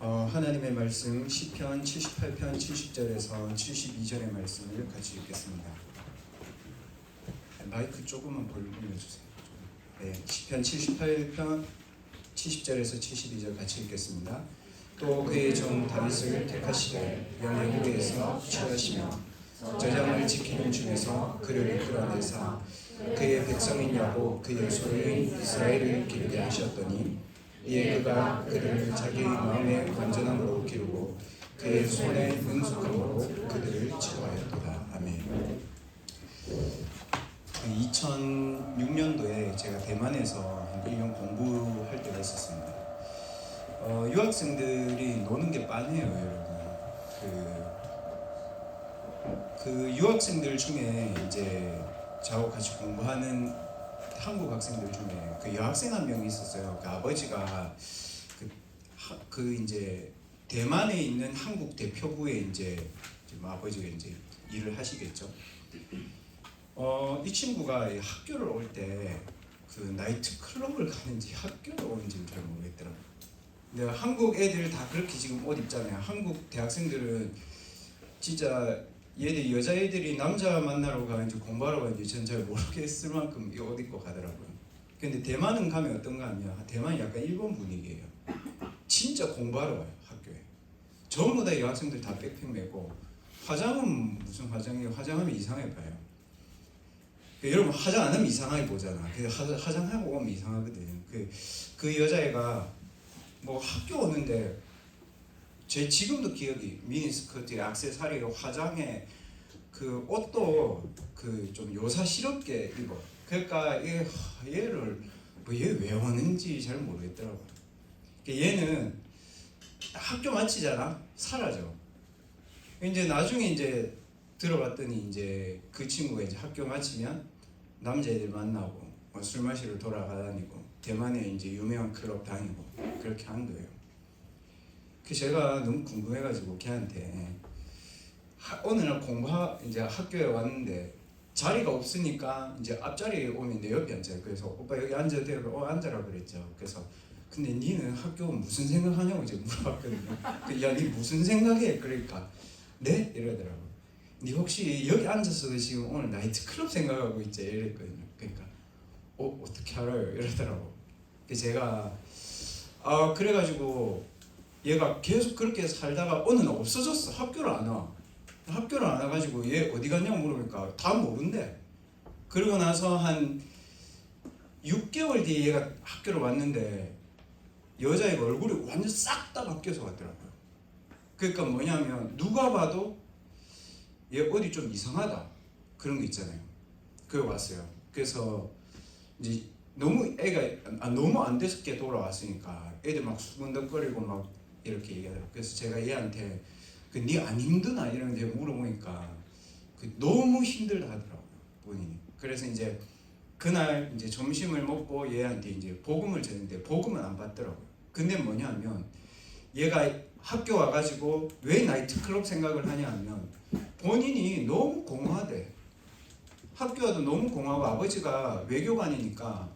하나님의 말씀 시편 78편 70절에서 72절의 말씀을 같이 읽겠습니다. 마이크 조금만 볼륨 올려주세요. 네, 시편 78편 70절에서 72절 같이 읽겠습니다. 또 그의 종 다윗을 택하시되 영예국에서 취하시며 저장을 지키는 중에서 그를 이끌어내사 그의 백성인 야곱 그의 소유인 이스라엘을 기르게 하셨더니 이에 그가 그들을 자기 마음의 완전함으로 기르고 그의 손의 능숙함으로 그들을 지도하였도다. 아멘. 2006년도에 제가 대만에서 한 1년 공부할 때가 있었습니다. 유학생들이 노는 게 빤해요, 여러분. 그 유학생들 중에 이제 저하고 같이 공부하는 한국 학생들 중에 그 여학생 한 명이 있었어요. 그 아버지가 이제 대만에 있는 한국 대표부에 이제 아버지가 이제 일을 하시겠죠. 이 친구가 학교를 올 때 그 나이트 클럽을 가는지 학교를 오는지는 잘 모르겠더라고요. 근데 한국 애들 다 그렇게 지금 옷 입잖아요. 한국 대학생들은 진짜 얘들 여자애들이 남자 만나러 가는지 공부하러 가는지 전 잘 모르겠을 만큼 이 옷 입고 가더라고요. 근데 대만은 가면 어떤가 하면 대만이 약간 일본 분위기예요. 진짜 공부하러 와요, 학교에. 전부 다 여학생들 다 백팩 메고 화장은 무슨 화장이에요? 화장하면 이상하게 봐요. 여러분 화장 안 하면 이상하게 보잖아. 화장하고 오면 이상하거든. 그 여자애가 뭐 학교 오는데 제 지금도 기억이 미니스커트에 액세서리 화장에 그 옷도 그 좀 요사스럽게 입어. 그러니까 얘를 뭐 얘 왜 오는지 잘 모르겠더라고. 얘는 학교 마치잖아, 사라져. 이제 나중에 이제 들어봤더니 이제 그 친구가 이제 학교 마치면 남자애들 만나고 뭐 술 마시러 돌아다니고 대만에 이제 유명한 클럽 다니고 그렇게 한 거예요. 제가 너무 궁금해가지고 걔한테 어느 날 이제 학교에 왔는데 자리가 없으니까 이제 앞자리에 오면 내 옆에 앉아요. 그래서 오빠 여기 앉아도 돼요? 앉아라 그랬죠. 그래서 근데 니는 학교 무슨 생각하냐고 이제 물어봤거든요. 야, 니 무슨 생각해? 그러니까 네? 이러더라고. 니 혹시 여기 앉아서 지금 오늘 나이트 클럽 생각하고 있지? 이랬거든요. 그러니까 어떻게 알아요? 이러더라고. 제가 그래가지고 얘가 계속 그렇게 살다가 어느 날 없어졌어. 학교를 안 와. 학교를 안 와가지고 얘 어디 갔냐고 물어보니까 다 모른대. 그러고 나서 한 6개월 뒤에 얘가 학교를 왔는데 여자애가 얼굴이 완전 싹 다 바뀌어서 왔더라고요. 그러니까 뭐냐면 누가 봐도 얘 어디 좀 이상하다 그런 거 있잖아요. 그거 왔어요. 그래서 이제 너무 애가 너무 안 됐게 돌아왔으니까 애들 막 수근덕거리고 막 이렇게 얘기하더라고요. 그래서 제가 얘한테 니 안 힘드나 이런 데 물어보니까 너무 힘들다 하더라고요, 본인이. 그래서 이제 그날 이제 점심을 먹고 얘한테 이제 복음을 전했는데 복음은 안 받더라고요. 근데 뭐냐면 얘가 학교 와가지고 왜 나이트클럽 생각을 하냐면 본인이 너무 공허하대. 학교 와도 너무 공허하고 아버지가 외교관이니까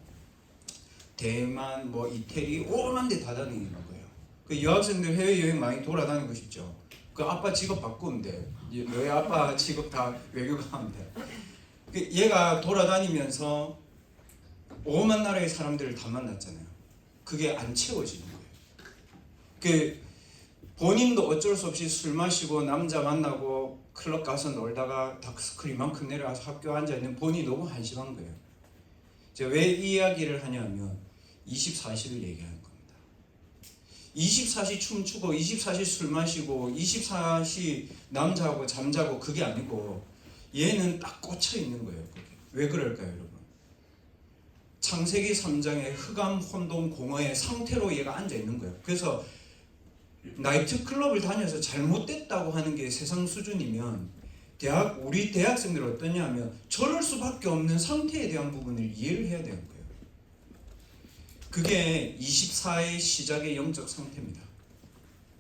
대만 뭐 이태리 오만 데 다 다니는 거예요. 그 여학생들 해외여행 많이 돌아다니고 싶죠. 그 아빠 직업 바꾸면 돼. 너희 아빠 직업 다 외교관 하면 돼. 얘가 돌아다니면서 오만 나라의 사람들을 다 만났잖아요. 그게 안 채워지는 거예요. 본인도 어쩔 수 없이 술 마시고 남자 만나고 클럽 가서 놀다가 다크서클 이만큼 내려와서 학교 앉아있는 본인이 너무 한심한 거예요. 제가 왜 이 이야기를 하냐면 24시를 얘기하는 겁니다. 24시 춤추고 24시 술 마시고 24시 남자하고 잠자고 그게 아니고 얘는 딱 꽂혀 있는 거예요. 그게. 왜 그럴까요, 여러분? 창세기 3장의 흑암 혼돈 공허의 상태로 얘가 앉아 있는 거예요. 그래서 나이트클럽을 다녀서 잘못됐다고 하는 게 세상 수준이면 우리 대학생들은 어떠냐면 저럴 수밖에 없는 상태에 대한 부분을 이해를 해야 되는 거예요. 그게 24의 시작의 영적 상태입니다.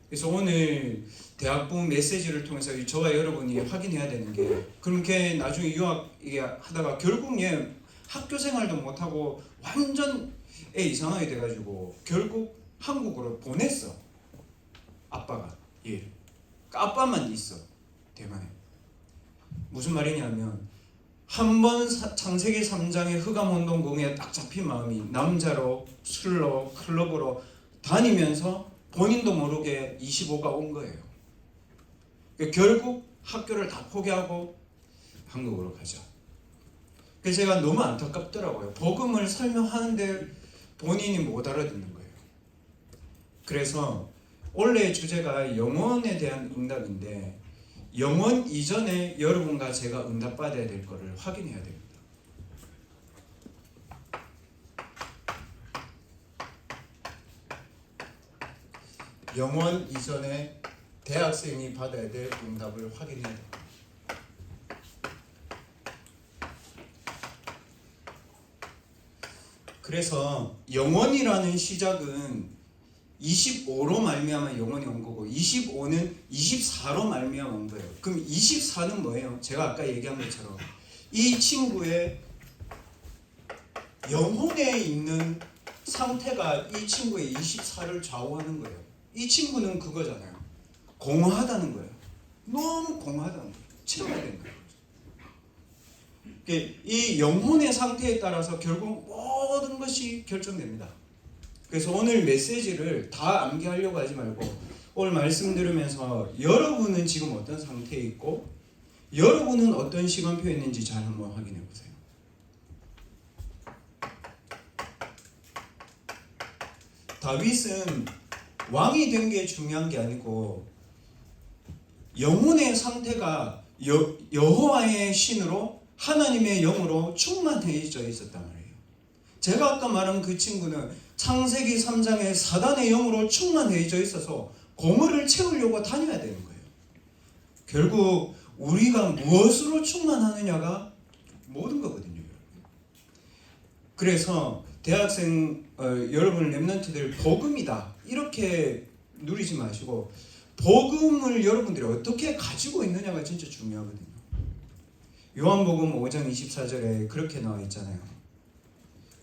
그래서 오늘 대학부 메시지를 통해서 저와 여러분이 확인해야 되는 게 그럼 걔 나중에 유학 하다가 결국 얘 학교 생활도 못하고 완전 애 이상하게 돼가지고 결국 한국으로 보냈어. 아빠가. 예. 아빠만 있어 대만에. 무슨 말이냐면 한 번 창세기 3장의 흑암운동공에 딱 잡힌 마음이 남자로 술로 클럽으로 다니면서 본인도 모르게 25가 온 거예요. 결국 학교를 다 포기하고 한국으로 가죠. 그래서 제가 너무 안타깝더라고요. 복음을 설명하는데 본인이 못 알아듣는 거예요. 그래서 원래 주제가 영혼에 대한 응답인데 영혼 이전에 여러분과 제가 응답받아야 될 것을 확인해야 됩니다. 영혼 이전에 대학생이 받아야 될 응답을 확인해야 됩니다. 그래서 영혼이라는 시작은 25로 말미암아 영혼이 온 거고 25는 24로 말미암아 온 거예요. 그럼 24는 뭐예요? 제가 아까 얘기한 것처럼 이 친구의 영혼에 있는 상태가 이 친구의 24를 좌우하는 거예요. 이 친구는 그거잖아요. 공허하다는 거예요. 너무 공허하다는 거예요. 채워야 되는 거예요. 이 영혼의 상태에 따라서 결국 모든 것이 결정됩니다. 그래서 오늘 메시지를 다 암기하려고 하지 말고 오늘 말씀 들으면서 여러분은 지금 어떤 상태에 있고 여러분은 어떤 시간표에 있는지 잘 한번 확인해 보세요. 다윗은 왕이 된 게 중요한 게 아니고 영혼의 상태가 여호와의 신으로 하나님의 영으로 충만해져 있었단 말이에요. 제가 아까 말한 그 친구는 창세기 3장에 사단의 영으로 충만해져 있어서 공허를 채우려고 다녀야 되는 거예요. 결국 우리가 무엇으로 충만하느냐가 모든 거거든요. 그래서 대학생 여러분 렘넌트들 복음이다 이렇게 누리지 마시고 복음을 여러분들이 어떻게 가지고 있느냐가 진짜 중요하거든요. 요한복음 5장 24절에 그렇게 나와 있잖아요.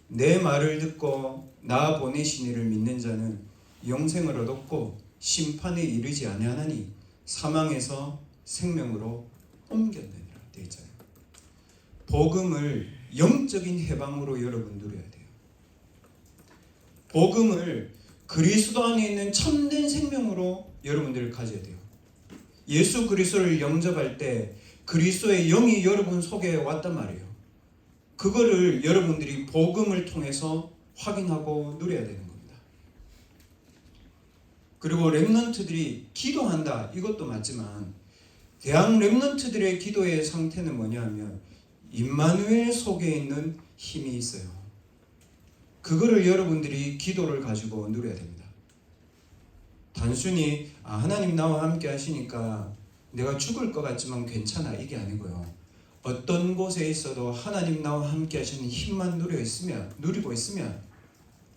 내 말을 듣고 나 보내신 이를 믿는 자는 영생을 얻었고 심판에 이르지 아니하나니 사망에서 생명으로 옮겼느니라 되어 있잖아요. 복음을 영적인 해방으로 여러분 누려야 돼요. 복음을 그리스도 안에 있는 참된 생명으로 여러분들 가져야 돼요. 예수 그리스도를 영접할 때 그리스도의 영이 여러분 속에 왔단 말이에요. 그거를 여러분들이 복음을 통해서 확인하고 누려야 되는 겁니다. 그리고 렘넌트들이 기도한다 이것도 맞지만 대학 렘넌트들의 기도의 상태는 뭐냐면 임마누엘 속에 있는 힘이 있어요. 그거를 여러분들이 기도를 가지고 누려야 됩니다. 단순히 하나님 나와 함께 하시니까 내가 죽을 것 같지만 괜찮아 이게 아니고요. 어떤 곳에 있어도 하나님 나와 함께 하시는 힘만 누리고 있으면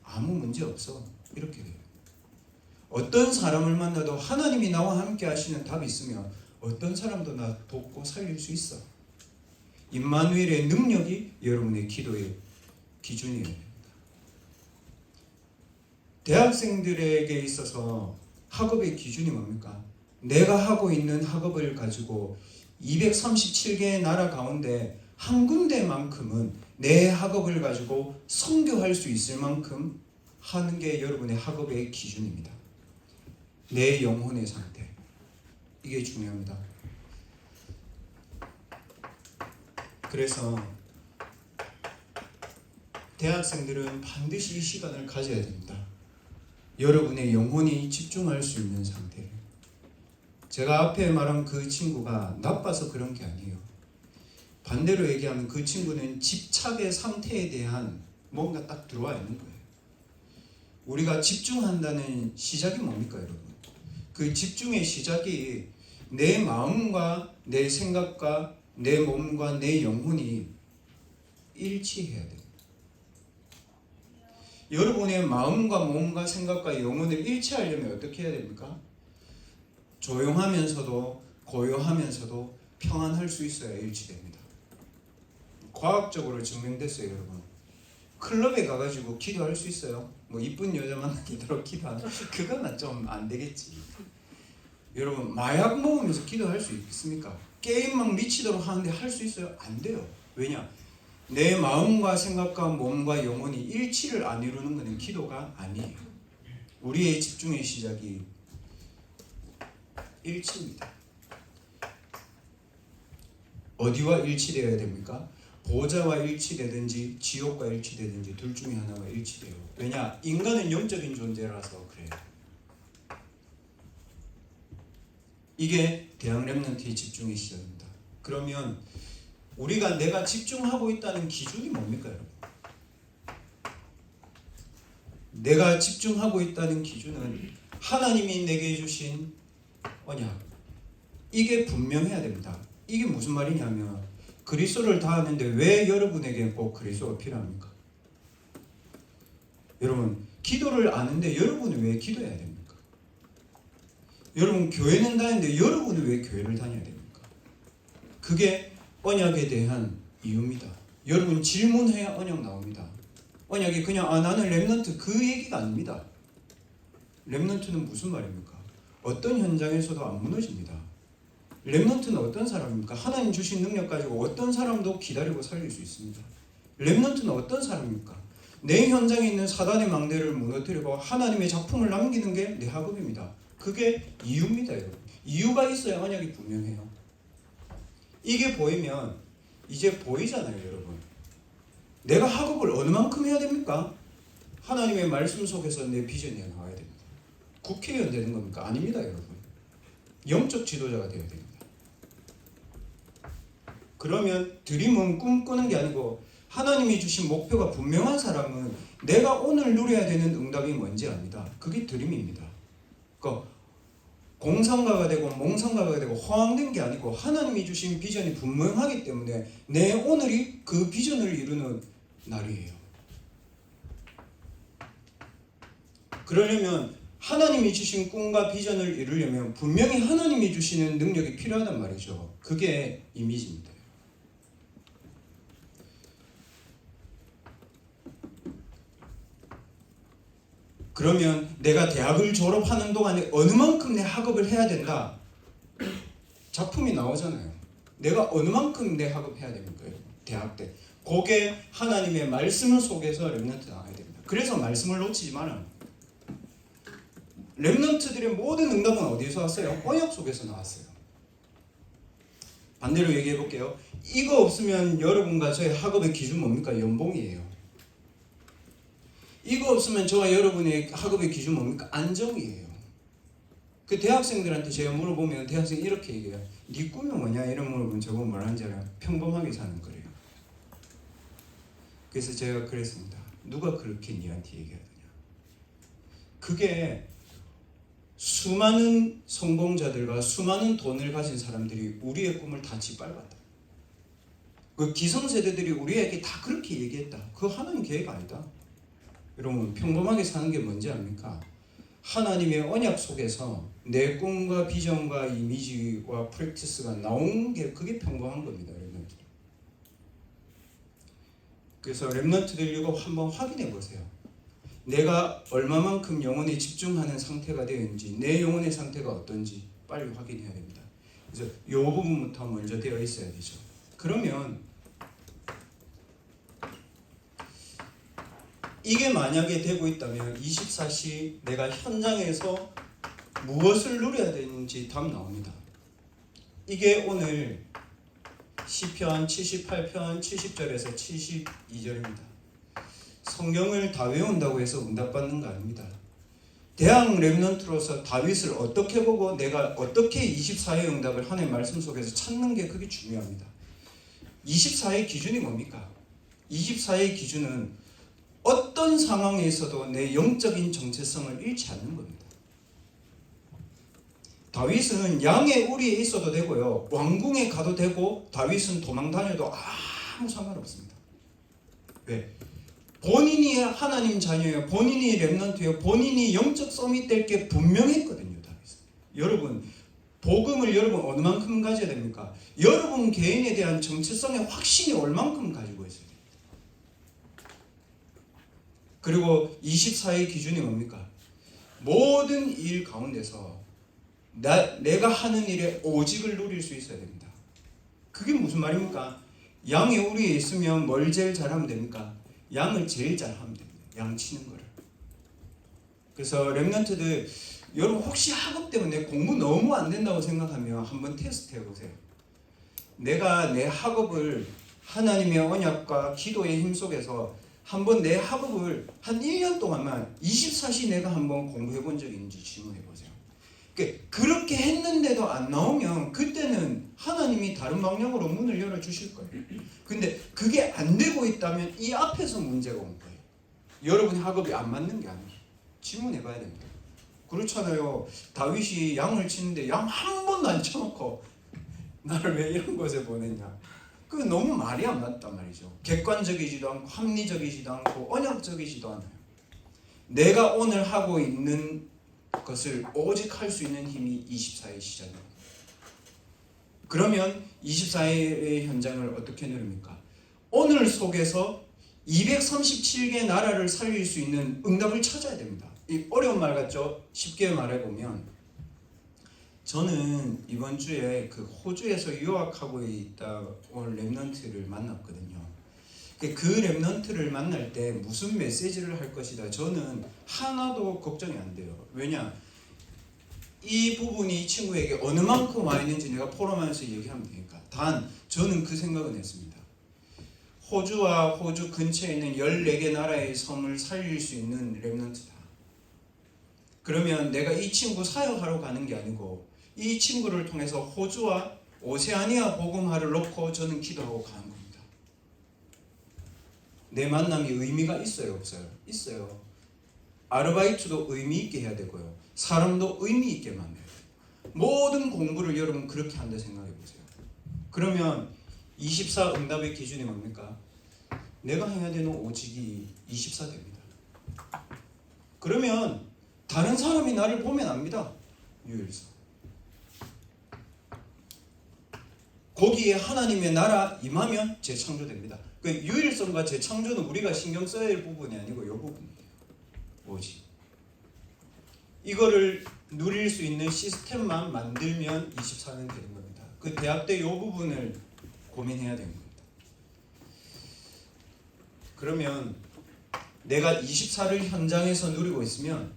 아무 문제 없어 이렇게 돼요. 어떤 사람을 만나도 하나님이 나와 함께 하시는 답이 있으면 어떤 사람도 나 돕고 살릴 수 있어. 임마누엘의 능력이 여러분의 기도의 기준이어야 됩니다. 대학생들에게 있어서 학업의 기준이 뭡니까? 내가 하고 있는 학업을 가지고 237개의 나라 가운데 한 군데만큼은 내 학업을 가지고 선교할 수 있을 만큼 하는 게 여러분의 학업의 기준입니다. 내 영혼의 상태. 이게 중요합니다. 그래서 대학생들은 반드시 이 시간을 가져야 됩니다. 여러분의 영혼이 집중할 수 있는 상태. 제가 앞에 말한 그 친구가 나빠서 그런 게 아니에요. 반대로 얘기하면 그 친구는 집착의 상태에 대한 뭔가 딱 들어와 있는 거예요. 우리가 집중한다는 시작이 뭡니까 여러분? 그 집중의 시작이 내 마음과 내 생각과 내 몸과 내 영혼이 일치해야 돼요. 여러분의 마음과 몸과 생각과 영혼을 일치하려면 어떻게 해야 됩니까? 조용하면서도 고요하면서도 평안할 수 있어야 일치됩니다. 과학적으로 증명됐어요, 여러분. 클럽에 가가지고 기도할 수 있어요. 뭐 이쁜 여자 만나기도록 기도하는 그거는 좀 안 되겠지. 여러분 마약 먹으면서 기도할 수 있습니까? 게임 막 미치도록 하는데 할 수 있어요? 안 돼요. 왜냐? 내 마음과 생각과 몸과 영혼이 일치를 안 이루는 것은 기도가 아니에요. 우리의 집중의 시작이 일치입니다. 어디와 일치되어야 됩니까? 보좌와 일치되든지 지옥과 일치되든지 둘 중에 하나가 일치돼요. 왜냐? 인간은 영적인 존재라서 그래요. 이게 대학 렘넌트의 집중의 시작입니다. 그러면 우리가 내가 집중하고 있다는 기준이 뭡니까, 여러분? 내가 집중하고 있다는 기준은 하나님이 내게 주신 언약. 이게 분명해야 됩니다. 이게 무슨 말이냐면 그리스도를 다 아는데 왜 여러분에게 꼭 그리스도가 필요합니까? 여러분 기도를 아는데 여러분이 왜 기도해야 됩니까? 여러분 교회는 다니는데 여러분이 왜 교회를 다녀야 됩니까? 그게 언약에 대한 이유입니다. 여러분 질문해야 언약 나옵니다. 언약이 그냥 나는 렘넌트 그 얘기가 아닙니다. 렘넌트는 무슨 말입니까? 어떤 현장에서도 안 무너집니다. 렘넌트는 어떤 사람입니까? 하나님 주신 능력 가지고 어떤 사람도 기다리고 살릴 수 있습니다. 렘넌트는 어떤 사람입니까? 내 현장에 있는 사단의 망대를 무너뜨리고 하나님의 작품을 남기는 게 내 학업입니다. 그게 이유입니다, 여러분. 이유가 있어야 언약이 분명해요. 이게 보이면 이제 보이잖아요, 여러분. 내가 학업을 어느 만큼 해야 됩니까? 하나님의 말씀 속에서 내 비전이 나와야 됩니다. 국회의원 되는 겁니까? 아닙니다, 여러분. 영적 지도자가 되어야 됩니다. 그러면 드림은 꿈꾸는 게 아니고 하나님이 주신 목표가 분명한 사람은 내가 오늘 누려야 되는 응답이 뭔지 압니다. 그게 드림입니다. 그러니까 공상가가 되고 몽상가가 되고 허황된 게 아니고 하나님이 주신 비전이 분명하기 때문에 내 오늘이 그 비전을 이루는 날이에요. 그러려면 하나님이 주신 꿈과 비전을 이루려면 분명히 하나님이 주시는 능력이 필요하단 말이죠. 그게 이미지입니다. 그러면 내가 대학을 졸업하는 동안에 어느 만큼 내 학업을 해야 된다. 작품이 나오잖아요. 내가 어느 만큼 내 학업해야 됩니까? 대학 때. 그게 하나님의 말씀 속에서 렘넌트 나와야 됩니다. 그래서 말씀을 놓치지 마라. 렘넌트들의 모든 응답은 어디서 왔어요? 언약 속에서 나왔어요. 반대로 얘기해 볼게요. 이거 없으면 여러분과 저의 학업의 기준 뭡니까? 연봉이에요. 이거 없으면 저와 여러분의 학업의 기준 뭡니까? 안정이에요. 그 대학생들한테 제가 물어보면 대학생이 이렇게 얘기해요. 네 꿈이 뭐냐? 이런 물어보면 저거 뭐라는지 알아요? 평범하게 사는 거래요. 그래서 제가 그랬습니다. 누가 그렇게 니한테 얘기하더냐? 그게 수많은 성공자들과 수많은 돈을 가진 사람들이 우리의 꿈을 다 짓밟았다. 그 기성세대들이 우리에게 다 그렇게 얘기했다. 그거 하나님 계획 아니다. 여러분 평범하게 사는 게 뭔지 압니까? 하나님의 언약 속에서 내 꿈과 비전과 이미지와 프랙티스가 나온 게 그게 평범한 겁니다. 렘넌트. 그래서 렘넌트들 이거 한번 확인해 보세요. 내가 얼마만큼 영혼에 집중하는 상태가 되었는지 내 영혼의 상태가 어떤지 빨리 확인해야 됩니다. 그래서 이 부분부터 먼저 되어 있어야 되죠. 그러면 이게 만약에 되고 있다면 24시 내가 현장에서 무엇을 누려야 되는지 답 나옵니다. 이게 오늘 시편 78편 70절에서 72절입니다. 성경을 다 외운다고 해서 응답받는 거 아닙니다. 대학 렘넌트로서 다윗을 어떻게 보고 내가 어떻게 24의 응답을 하나님의 말씀 속에서 찾는 게 그게 중요합니다. 24의 기준이 뭡니까? 24의 기준은 어떤 상황에서도 내 영적인 정체성을 잃지 않는 겁니다. 다윗은 양의 우리에 있어도 되고요. 왕궁에 가도 되고 다윗은 도망 다녀도 아무 상관없습니다. 왜? 본인이 하나님 자녀예요. 본인이 렘넌트예요. 본인이 영적 서밋 될 게 분명했거든요. 다윗은. 여러분 복음을 여러분 어느 만큼 가져야 됩니까? 여러분 개인에 대한 정체성의 확신이 얼만큼 가지고 있어요. 그리고 24의 기준이 뭡니까? 모든 일 가운데서 내가 하는 일에 오직을 누릴 수 있어야 됩니다. 그게 무슨 말입니까? 양이 우리에 있으면 뭘 제일 잘하면 됩니까? 양을 제일 잘하면 됩니다. 양 치는 거를. 그래서 렘넌트들, 여러분 혹시 학업 때문에 공부 너무 안 된다고 생각하면 한번 테스트 해보세요. 내가 내 학업을 하나님의 언약과 기도의 힘 속에서 한번 내 학업을 한 1년 동안만 24시 내가 한번 공부해 본 적이 있는지 질문해 보세요. 그렇게 했는데도 안 나오면 그때는 하나님이 다른 방향으로 문을 열어주실 거예요. 근데 그게 안 되고 있다면 이 앞에서 문제가 온 거예요. 여러분이 학업이 안 맞는 게 아니에요. 질문해 봐야 됩니다. 그렇잖아요. 다윗이 양을 치는데 양 한 번도 안 쳐놓고 나를 왜 이런 곳에 보냈냐. 그 너무 말이 안 맞단 말이죠. 객관적이지도 않고 합리적이지도 않고 언약적이지도 않아요. 내가 오늘 하고 있는 것을 오직 할 수 있는 힘이 24의 시작입니다. 그러면 24의 현장을 어떻게 누립니까? 오늘 속에서 237개 나라를 살릴 수 있는 응답을 찾아야 됩니다. 이 어려운 말 같죠? 쉽게 말해보면 저는 이번 주에 그 호주에서 유학하고 있다 온 렘넌트를 만났거든요. 그 렘넌트를 만날 때 무슨 메시지를 할 것이다 저는 하나도 걱정이 안 돼요. 왜냐? 이 부분이 이 친구에게 어느 만큼 와 있는지 내가 포럼하면서 얘기하면 되니까. 단 저는 그 생각은 했습니다. 호주와 호주 근처에 있는 14개 나라의 섬을 살릴 수 있는 렘넌트다. 그러면 내가 이 친구 사역하러 가는 게 아니고 이 친구를 통해서 호주와 오세아니아 복음화를 놓고 저는 기도하고 가는 겁니다. 내 만남이 의미가 있어요, 없어요? 있어요. 아르바이트도 의미 있게 해야 되고요. 사람도 의미 있게 만나야 돼요. 모든 공부를 여러분 그렇게 한다 생각해 보세요. 그러면 24 응답의 기준이 뭡니까? 내가 해야 되는 오직이 24 됩니다. 그러면 다른 사람이 나를 보면 압니다. 유일성. 거기에 하나님의 나라 임하면 재창조됩니다. 그 유일성과 재창조는 우리가 신경 써야 할 부분이 아니고 이 부분이에요. 오직. 이거를 누릴 수 있는 시스템만 만들면 24는 되는 겁니다. 그 대학 때 이 부분을 고민해야 되는 겁니다. 그러면 내가 24를 현장에서 누리고 있으면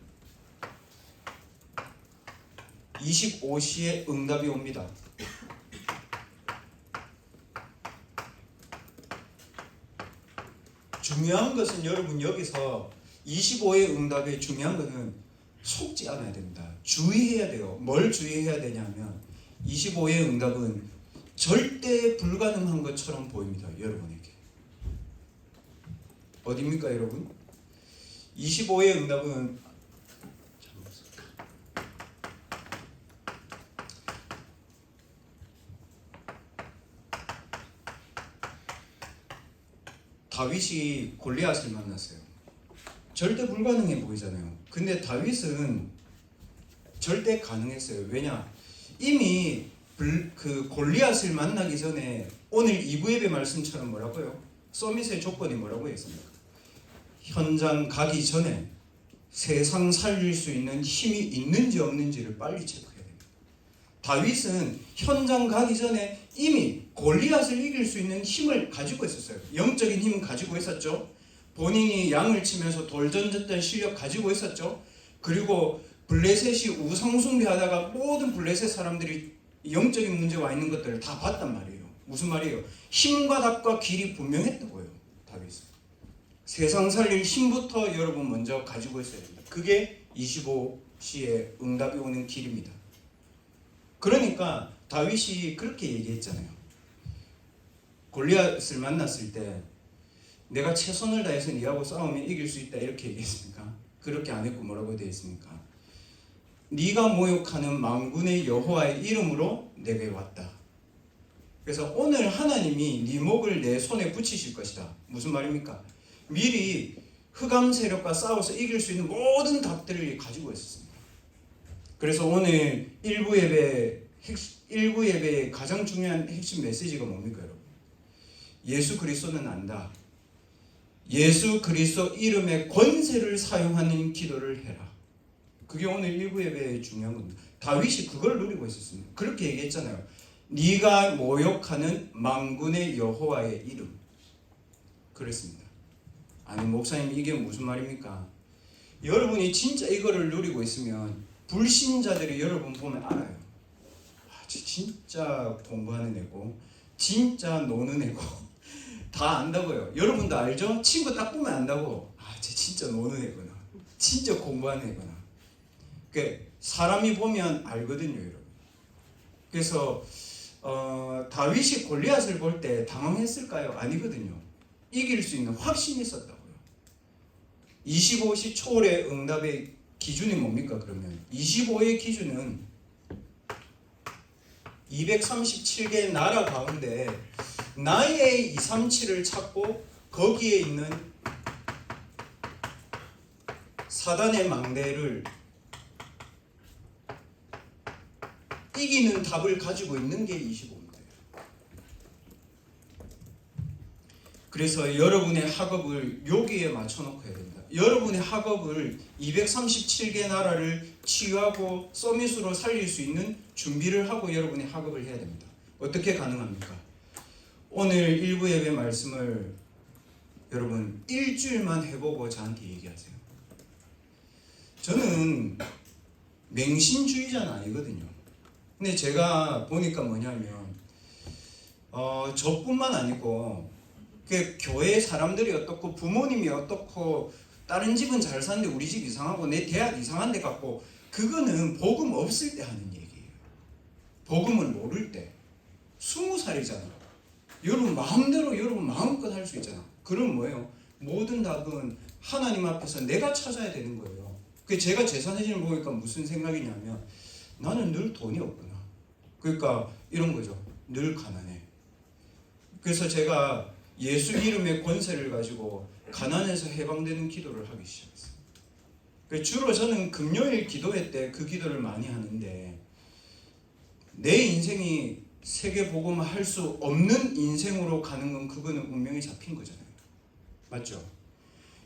25시에 응답이 옵니다. 중요한 것은 여러분 여기서 25의 응답의 중요한 것은 속지 않아야 됩니다. 주의해야 돼요. 뭘 주의해야 되냐면 25의 응답은 절대 불가능한 것처럼 보입니다. 여러분에게. 어디입니까 여러분? 25의 응답은 다윗이 골리앗을 만났어요. 절대 불가능해 보이잖아요. 근데 다윗은 절대 가능했어요. 왜냐? 이미 그 골리앗을 만나기 전에 오늘 2부 예배 말씀처럼 뭐라고요? 서밋의 조건이 뭐라고 했습니까? 현장 가기 전에 세상 살릴 수 있는 힘이 있는지 없는지를 빨리 체크해야 됩니다. 다윗은 현장 가기 전에 이미 골리앗을 이길 수 있는 힘을 가지고 있었어요. 영적인 힘은 가지고 있었죠. 본인이 양을 치면서 돌 던졌던 실력 가지고 있었죠. 그리고 블레셋이 우상 숭배하다가 모든 블레셋 사람들이 영적인 문제가 와 있는 것들을 다 봤단 말이에요. 무슨 말이에요? 힘과 답과 길이 분명했다고요. 다윗은. 세상 살릴 힘부터 여러분 먼저 가지고 있어야 됩니다. 그게 25시에 응답이 오는 길입니다. 그러니까 다윗이 그렇게 얘기했잖아요. 골리앗을 만났을 때 내가 최선을 다해서 네하고 싸우면 이길 수 있다 이렇게 얘기했습니까? 그렇게 안 했고 뭐라고 되어 있습니까? 네가 모욕하는 만군의 여호와의 이름으로 내게 왔다. 그래서 오늘 하나님이 네 목을 내 손에 붙이실 것이다. 무슨 말입니까? 미리 흑암 세력과 싸워서 이길 수 있는 모든 답들을 가지고 있었습니다. 그래서 오늘 1부 예배의 가장 중요한 핵심 메시지가 뭡니까 여러분? 예수 그리스도는 안다. 예수 그리스도 이름의 권세를 사용하는 기도를 해라. 그게 오늘 일부 예배의 중요한 겁니다. 다윗이 그걸 누리고 있었습니다. 그렇게 얘기했잖아요. 네가 모욕하는 만군의 여호와의 이름. 그랬습니다. 아니 목사님 이게 무슨 말입니까? 여러분이 진짜 이거를 누리고 있으면 불신자들이 여러분 보면 알아요. 쟤 진짜 공부하는 애고 진짜 노는 애고 다 안다고요. 여러분도 알죠? 친구 딱 보면 안다고. 쟤 진짜 노는 애구나. 진짜 공부하는 애구나. 그러니까 사람이 보면 알거든요, 여러분. 그래서 다윗이 골리앗을 볼 때 당황했을까요? 아니거든요. 이길 수 있는 확신이 있었다고요. 25시 초월의 응답의 기준이 뭡니까? 그러면 25의 기준은 237개의 나라 가운데 나의 237을 찾고 거기에 있는 사단의 망대를 이기는 답을 가지고 있는 게 25입니다. 그래서 여러분의 학업을 여기에 맞춰놓고 해야 됩니다. 여러분의 학업을 237개 나라를 치유하고 서밋으로 살릴 수 있는 준비를 하고 여러분의 학업을 해야 됩니다. 어떻게 가능합니까? 오늘 일부 예배 말씀을 여러분 일주일만 해보고 저한테 얘기하세요. 저는 맹신주의자는 아니거든요. 근데 제가 보니까 뭐냐면 저뿐만 아니고 그 교회 사람들이 어떻고 부모님이 어떻고 다른 집은 잘 사는데 우리 집 이상하고 내 대학 이상한 데 같고 그거는 복음 없을 때 하는 얘기예요. 복음을 모를 때 20살이잖아. 여러분 마음대로 여러분 마음껏 할 수 있잖아. 그럼 뭐예요? 모든 답은 하나님 앞에서 내가 찾아야 되는 거예요. 그 제가 제사진을 보니까 무슨 생각이냐면 나는 늘 돈이 없구나. 그러니까 이런 거죠. 늘 가난해. 그래서 제가 예수 이름의 권세를 가지고 가난에서 해방되는 기도를 하기 시작했어요. 주로 저는 금요일 기도회 때 그 기도를 많이 하는데 내 인생이 세계복음 할 수 없는 인생으로 가는 건 그거는 운명이 잡힌 거잖아요. 맞죠?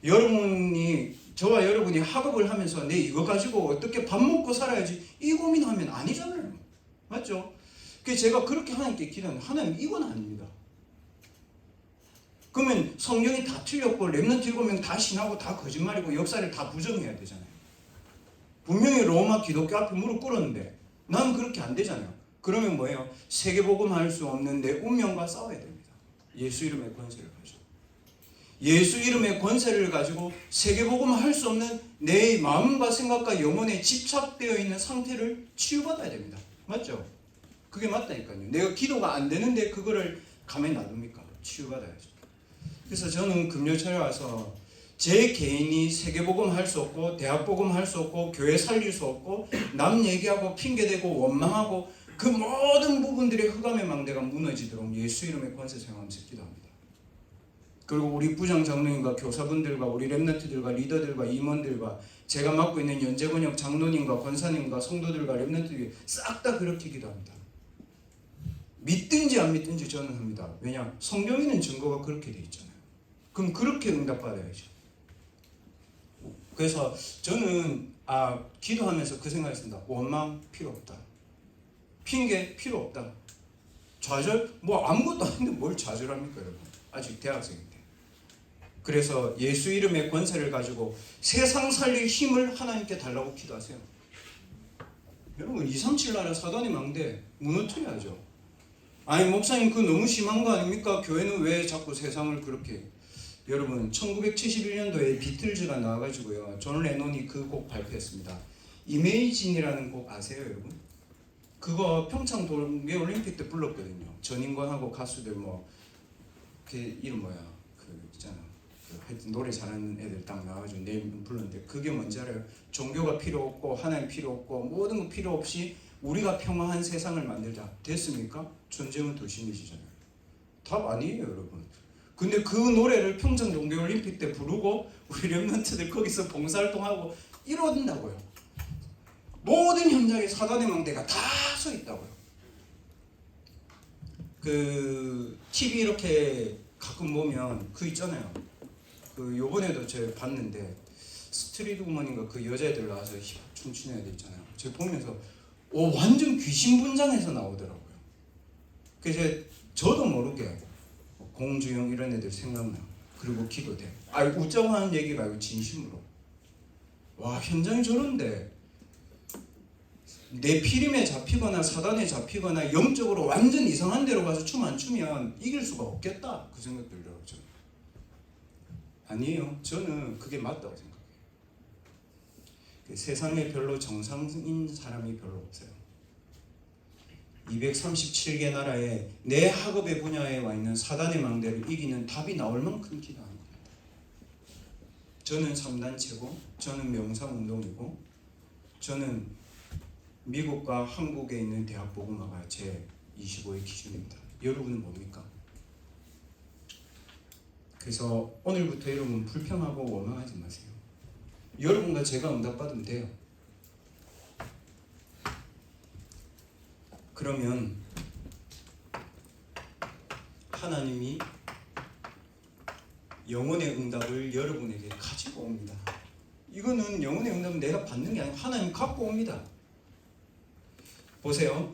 여러분이 저와 여러분이 학업을 하면서 내 이거 가지고 어떻게 밥 먹고 살아야지 이 고민하면 아니잖아요. 맞죠? 그래서 제가 그렇게 하나님께 기도하는 하나님 이건 아닙니다. 그러면 성경이 다 틀렸고 렘넌트 7명 다 신하고 다 거짓말이고 역사를 다 부정해야 되잖아요. 분명히 로마 기독교 앞에 무릎 꿇었는데 나는 그렇게 안 되잖아요. 그러면 뭐예요? 세계복음 할 수 없는 내 운명과 싸워야 됩니다. 예수 이름의 권세를 가지고. 예수 이름의 권세를 가지고 세계복음 할 수 없는 내 마음과 생각과 영혼에 집착되어 있는 상태를 치유받아야 됩니다. 맞죠? 그게 맞다니까요. 내가 기도가 안 되는데 그거를 가만히 놔둡니까? 치유받아야죠. 그래서 저는 금요철에 와서 제 개인이 세계복음 할 수 없고 대학복음 할 수 없고 교회 살릴 수 없고 남 얘기하고 핑계대고 원망하고 그 모든 부분들의 흑암의 망대가 무너지도록 예수 이름의 권세 사용하면서 기도합니다. 그리고 우리 부장 장로님과 교사분들과 우리 렘넌트들과 리더들과 임원들과 제가 맡고 있는 연재번역 장로님과 권사님과 성도들과 렘넌트들이 싹 다 그렇게 기도합니다. 믿든지 안 믿든지 저는 합니다. 왜냐? 성경에 있는 증거가 그렇게 돼 있잖아요. 그럼 그렇게 응답받아야죠. 그래서 저는 기도하면서 그 생각했습니다. 원망 필요 없다. 핑계 필요 없다. 좌절? 뭐 아무것도 아닌데 뭘 좌절합니까 여러분? 아직 대학생인데. 그래서 예수 이름의 권세를 가지고 세상 살릴 힘을 하나님께 달라고 기도하세요. 여러분 237 나라 사단의 망대 무너뜨려야죠. 아니 목사님 그거 너무 심한 거 아닙니까? 교회는 왜 자꾸 세상을 그렇게. 여러분 1971년도에 비틀즈가 나와가지고요 존 레논이 그 곡 발표했습니다. 이메이진이라는 곡 아세요 여러분? 그거 평창 동계올림픽 때 불렀거든요. 전인권하고 가수들 그 이름 뭐야 그 있잖아 하여튼 노래 잘하는 애들 딱 나와가지고 내일 불렀는데 그게 뭔지 알아요? 종교가 필요 없고 하나님 필요 없고 모든 거 필요 없이 우리가 평화한 세상을 만들자. 됐습니까? 전쟁은 더 심해지잖아요. 답 아니에요 여러분. 근데 그 노래를 평창 동계올림픽 때 부르고 우리 렘넌트들 거기서 봉사활동하고 이런다고요. 모든 현장에 사단의 망대가 다 서 있다고요. 그 TV 이렇게 가끔 보면 그 있잖아요. 그 요번에도 제가 봤는데 스트리트 우먼인가 그 여자애들 나와서 춤추는 애들 있잖아요. 제가 보면서 완전 귀신분장해서 나오더라고요. 그래서 저도 모르게 공주영 이런 애들 생각나. 그리고 기도돼. 웃자고 하는 얘기가 아니고 진심으로. 와, 현장이 저런데 내 피림에 잡히거나 사단에 잡히거나 영적으로 완전 이상한 데로 가서 춤 안 추면 이길 수가 없겠다, 그 생각 들더라고요. 아니에요. 저는 그게 맞다고 생각해요. 세상에 별로 정상인 사람이 별로 없어요. 237개 나라에 내 학업의 분야에 와 있는 사단의 망대를 이기는 답이 나올 만큼 기도하는 겁니다. 저는 3단체고, 저는 명상운동이고, 저는 미국과 한국에 있는 대학 복음화가 제 25의 기준입니다. 여러분은 뭡니까? 그래서 오늘부터 여러분 불평하고 원망하지 마세요. 여러분과 제가 응답받으면 돼요. 그러면 하나님이 영혼의 응답을 여러분에게 가지고 옵니다. 이거는 영혼의 응답은 내가 받는 게 아니고 하나님 갖고 옵니다. 보세요.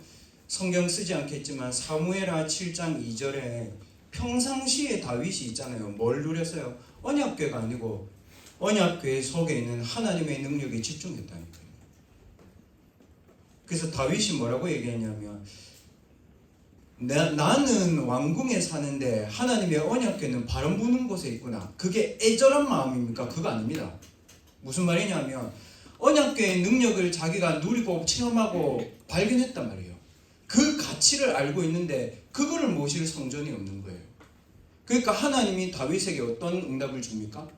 성경 쓰지 않겠지만 사무엘하 7장 2절에 평상시에 다윗이 있잖아요. 뭘 누렸어요? 언약궤가 아니고 언약궤 속에 있는 하나님의 능력에 집중했다니까요. 그래서 다윗이 뭐라고 얘기했냐면 나는 왕궁에 사는데 하나님의 언약궤는 바람 부는 곳에 있구나. 그게 애절한 마음입니까? 그거 아닙니다. 무슨 말이냐면 언약궤의 능력을 자기가 누리고 체험하고 발견했단 말이에요. 그 가치를 알고 있는데 그거를 모실 성전이 없는 거예요. 그러니까 하나님이 다윗에게 어떤 응답을 줍니까?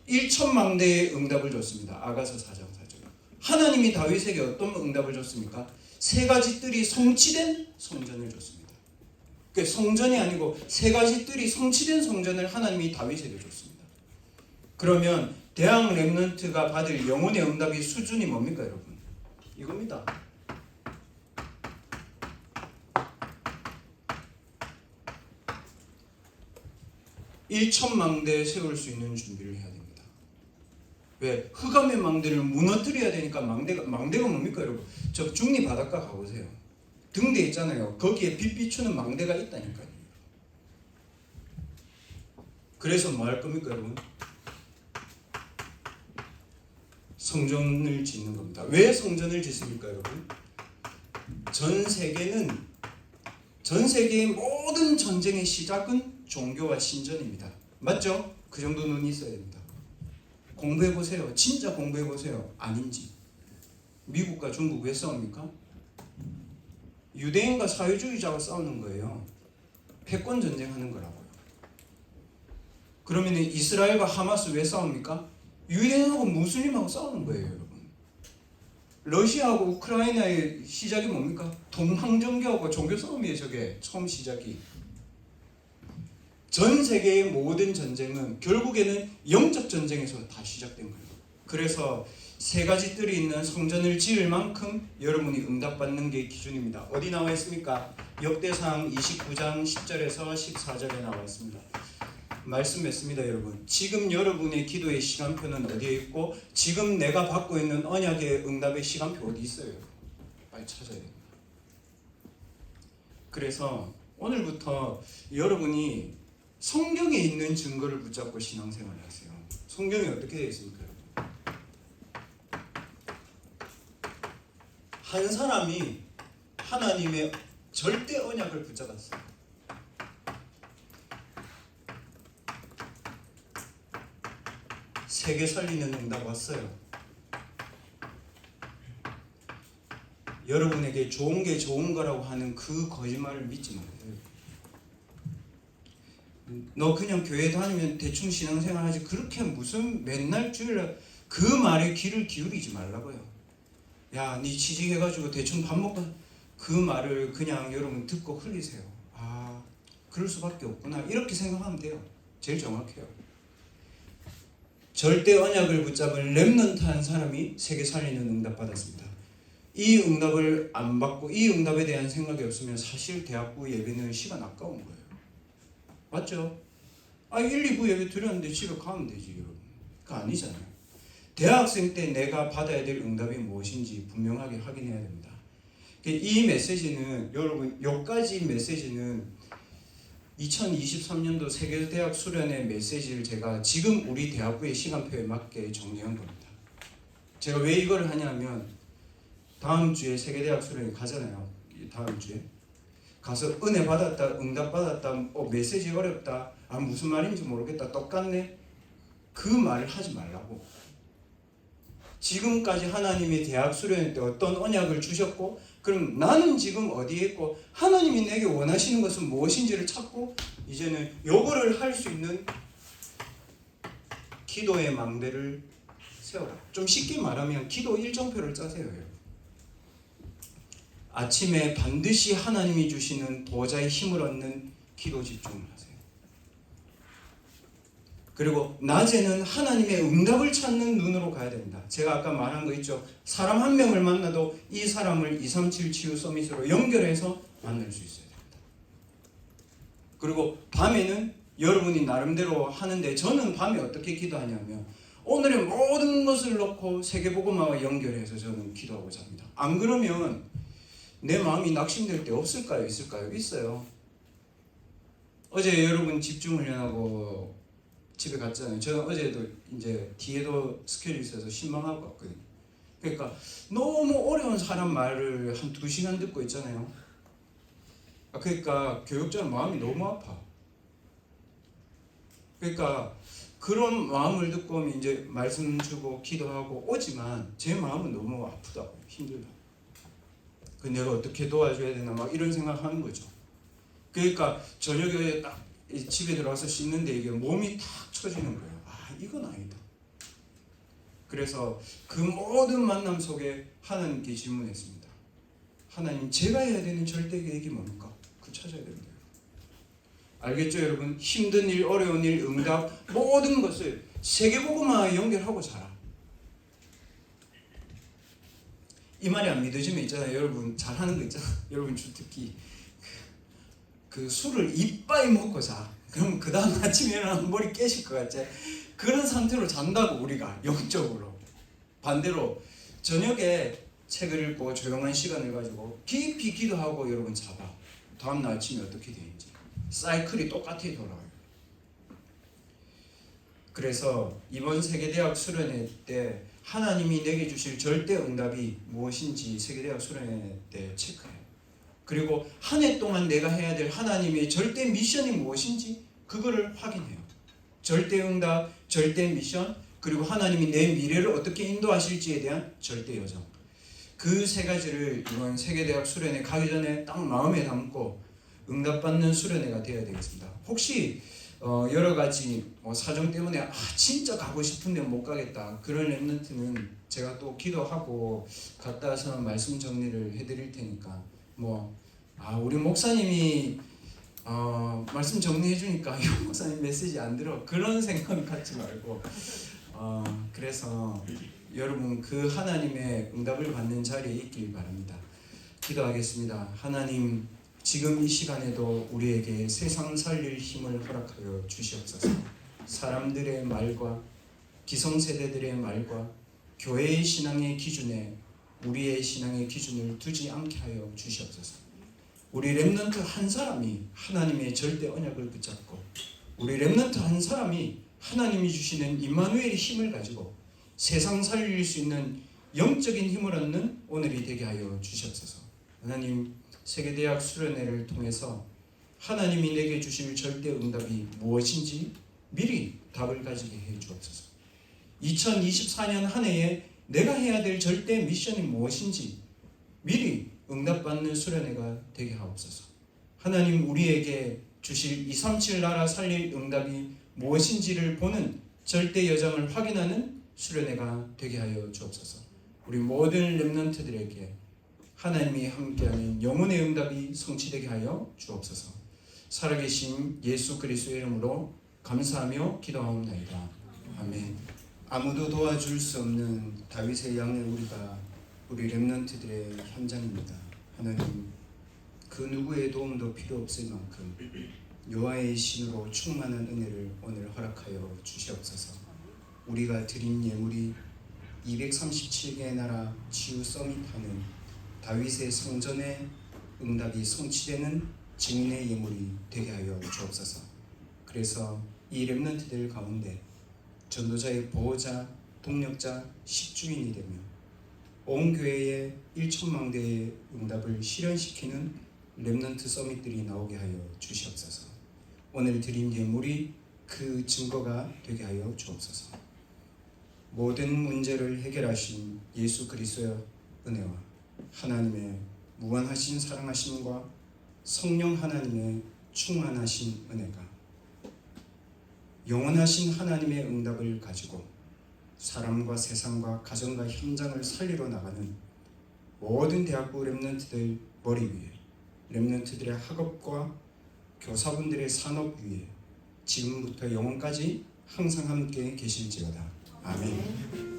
1천망대의 응답을 줬습니다. 아가서 4장 4절. 하나님이 다윗에게 어떤 응답을 줬습니까? 세 가지 뜰이 성취된 성전을 줬습니다. 그러니까 성전이 아니고 세 가지 뜰이 성취된 성전을 하나님이 다윗에게 줬습니다. 그러면 대학 렘넌트가 받을 영혼의 응답의 수준이 뭡니까, 여러분? 이겁니다. 일천망대 세울 수 있는 준비를 해야 됩니다. 왜? 흑암의 망대를 무너뜨려야 되니까. 망대가 뭡니까, 여러분? 저 중리 바닷가 가보세요. 등대 있잖아요. 거기에 빛 비추는 망대가 있다니까요. 그래서 뭐 할 겁니까, 여러분? 성전을 짓는 겁니다. 왜 성전을 짓습니까, 여러분? 전 세계의 모든 전쟁의 시작은 종교와 신전입니다. 맞죠? 그 정도 눈이 있어야 됩니다. 공부해보세요. 진짜 공부해보세요. 아닌지. 미국과 중국 왜 싸웁니까? 유대인과 사회주의자가 싸우는 거예요. 패권 전쟁하는 거라고요. 그러면 이스라엘과 하마스 왜 싸웁니까? 유대인하고 무슬림하고 싸우는 거예요, 여러분. 러시아하고 우크라이나의 시작이 뭡니까? 동방정교하고 종교 싸움이에요. 저게 처음 시작이. 전 세계의 모든 전쟁은 결국에는 영적 전쟁에서 다 시작된 거예요. 그래서 세 가지 뜰이 있는 성전을 지을 만큼 여러분이 응답받는 게 기준입니다. 어디 나와 있습니까? 역대상 29장 10절에서 14절에 나와 있습니다. 말씀했습니다, 여러분. 지금 여러분의 기도의 시간표는 어디에 있고 지금 내가 받고 있는 언약의 응답의 시간표 어디 있어요? 빨리 찾아야 됩니다. 그래서 오늘부터 여러분이 성경에 있는 증거를 붙잡고 신앙생활을 하세요. 성경이 어떻게 되어 있습니까, 여러분? 한 사람이 하나님의 절대 언약을 붙잡았어요. 세계 살리는 응답 왔어요. 여러분에게 좋은 게 좋은 거라고 하는 그 거짓말을 믿지 마세요. 너 그냥 교회 다니면 대충 신앙생활 하지 그렇게 무슨 맨날 주일날 그 말에 귀를 기울이지 말라고요. 야, 네 취직해가지고 대충 밥 먹고 그 말을 그냥 여러분 듣고 흘리세요. 아, 그럴 수밖에 없구나 이렇게 생각하면 돼요. 제일 정확해요. 절대 언약을 붙잡은 렘넌트 한 사람이 세계 살리는 응답 받았습니다. 이 응답을 안 받고 이 응답에 대한 생각이 없으면 사실 대학부 예배는 시간 아까운 거예요. 맞죠? 1, 2부 예배 드렸는데 집에 가면 되지, 여러분. 그거 아니잖아요. 대학생 때 내가 받아야 될 응답이 무엇인지 분명하게 확인해야 됩니다. 이 메시지는 여러분 여기까지 메시지는 2023년도 세계대학 수련회 메시지를 제가 지금 우리 대학부의 시간표에 맞게 정리한 겁니다. 제가 왜 이걸 하냐면 다음 주에 세계대학 수련회 가잖아요. 다음 주에 가서 은혜 받았다, 응답 받았다, 메시지 어렵다, 무슨 말인지 모르겠다, 똑같네, 그 말을 하지 말라고. 지금까지 하나님이 대학 수련회 때 어떤 언약을 주셨고, 그럼 나는 지금 어디에 있고 하나님이 내게 원하시는 것은 무엇인지를 찾고 이제는 요거를 할 수 있는 기도의 망대를 세워라. 좀 쉽게 말하면 기도 일정표를 짜세요. 아침에 반드시 하나님이 주시는 보좌의 힘을 얻는 기도 집중을 하세요. 그리고 낮에는 하나님의 응답을 찾는 눈으로 가야 됩니다. 제가 아까 말한 거 있죠. 사람 한 명을 만나도 이 사람을 237 치유 서밋으로 연결해서 만날 수 있어야 됩니다. 그리고 밤에는 여러분이 나름대로 하는데, 저는 밤에 어떻게 기도하냐면 오늘의 모든 것을 놓고 세계복음화와 연결해서 저는 기도하고 잡니다. 안 그러면 내 마음이 낙심될 때 없을까요? 있을까요? 있어요. 어제 여러분 집중훈련하고 집에 갔잖아요. 저는 어제도 이제 뒤에도 스케줄이 있어서 신망하고 왔거든요. 그러니까 너무 어려운 사람 말을 한 2시간 듣고 있잖아요. 그러니까 교육자는 마음이 너무 아파. 그러니까 그런 마음을 듣고 오면 이제 말씀 주고 기도하고 오지만 제 마음은 너무 아프다고, 힘들다. 내가 어떻게 도와줘야 되나 막 이런 생각하는 거죠. 그러니까 저녁에 딱 집에 들어와서 씻는데 이게 몸이 탁 처지는 거예요. 이건 아니다. 그래서 그 모든 만남 속에 하나님께 질문했습니다. 하나님, 제가 해야 되는 절대 계획이 뭡니까? 그거 찾아야 됩니다. 알겠죠 여러분? 힘든 일, 어려운 일, 응답 모든 것을 세계복음화에 연결하고 자라. 이 말이 안 믿어지면 있잖아요. 여러분 잘하는 거 있잖아요. 여러분 주특기 그 술을 이빠이 먹고 자. 그럼 그 다음 아침에 일어나면 머리 깨질 것 같지? 그런 상태로 잔다고, 우리가 영적으로. 반대로 저녁에 책을 읽고 조용한 시간을 가지고 깊이 기도하고 여러분 자봐. 다음날 아침에 어떻게 되는지 사이클이 똑같이 돌아와요. 그래서 이번 세계대학 수련회 때 하나님이 내게 주실 절대 응답이 무엇인지 세계대학 수련회 때 체크해요. 그리고 한 해 동안 내가 해야 될 하나님의 절대 미션이 무엇인지 그거를 확인해요. 절대 응답, 절대 미션, 그리고 하나님이 내 미래를 어떻게 인도하실지에 대한 절대 여정. 그 세 가지를 이번 세계대학 수련회 가기 전에 딱 마음에 담고 응답받는 수련회가 되어야 되겠습니다. 혹시 여러 가지 사정 때문에 진짜 가고 싶은데 못 가겠다, 그런 렘넌트는 제가 또 기도하고 갔다 와서 말씀 정리를 해드릴 테니까 우리 목사님이 말씀 정리해 주니까 이 목사님 메시지 안 들어, 그런 생각 갖지 말고 그래서 여러분 그 하나님의 응답을 받는 자리에 있길 바랍니다. 기도하겠습니다. 하나님, 지금 이 시간에도 우리에게 세상 살릴 힘을 허락하여 주시옵소서. 사람들의 말과 기성세대들의 말과 교회의 신앙의 기준에 우리의 신앙의 기준을 두지 않게 하여 주시옵소서. 우리 렘넌트 한 사람이 하나님의 절대 언약을 붙잡고, 우리 렘넌트 한 사람이 하나님이 주시는 임마누엘의 힘을 가지고 세상 살릴 수 있는 영적인 힘을 얻는 오늘이 되게 하여 주시옵소서. 하나님, 세계대학 수련회를 통해서 하나님이 내게 주실 절대 응답이 무엇인지 미리 답을 가지게 해 주옵소서. 2024년 한 해에 내가 해야 될 절대 미션이 무엇인지 미리 응답받는 수련회가 되게 하옵소서. 하나님, 우리에게 주실 237 나라 살릴 응답이 무엇인지를 보는 절대 여정을 확인하는 수련회가 되게 하여 주옵소서. 우리 모든 렘넌트들에게 하나님이 함께하는 영혼의 응답이 성취되게 하여 주옵소서. 살아계신 예수 그리스도의 이름으로 감사하며 기도하옵나이다. 아멘. 아무도 도와줄 수 없는 다윗의 양의 우리 렘넌트들의 현장입니다. 하나님, 그 누구의 도움도 필요 없을 만큼 여호와의 신으로 충만한 은혜를 오늘 허락하여 주시옵소서. 우리가 드린 예물이 237개의 나라 치유 서밋하는 다윗의 성전의 응답이 성취되는 증인의 예물이 되게 하여 주옵소서. 그래서 이 렘넌트들 가운데 전도자의 보호자, 동력자, 십주인이 되며 온 교회의 1천망대의 응답을 실현시키는 렘넌트 서밋들이 나오게 하여 주시옵소서. 오늘 드린 예물이 그 증거가 되게 하여 주옵소서. 모든 문제를 해결하신 예수 그리스도의 은혜와 하나님의 무한하신 사랑하심과 성령 하나님의 충만하신 은혜가 영원하신 하나님의 응답을 가지고 사람과 세상과 가정과 현장을 살리러 나가는 모든 대학부 렘넌트들 머리 위에, 렘넌트들의 학업과 교사분들의 산업 위에 지금부터 영원까지 항상 함께 계실지어다. 아멘.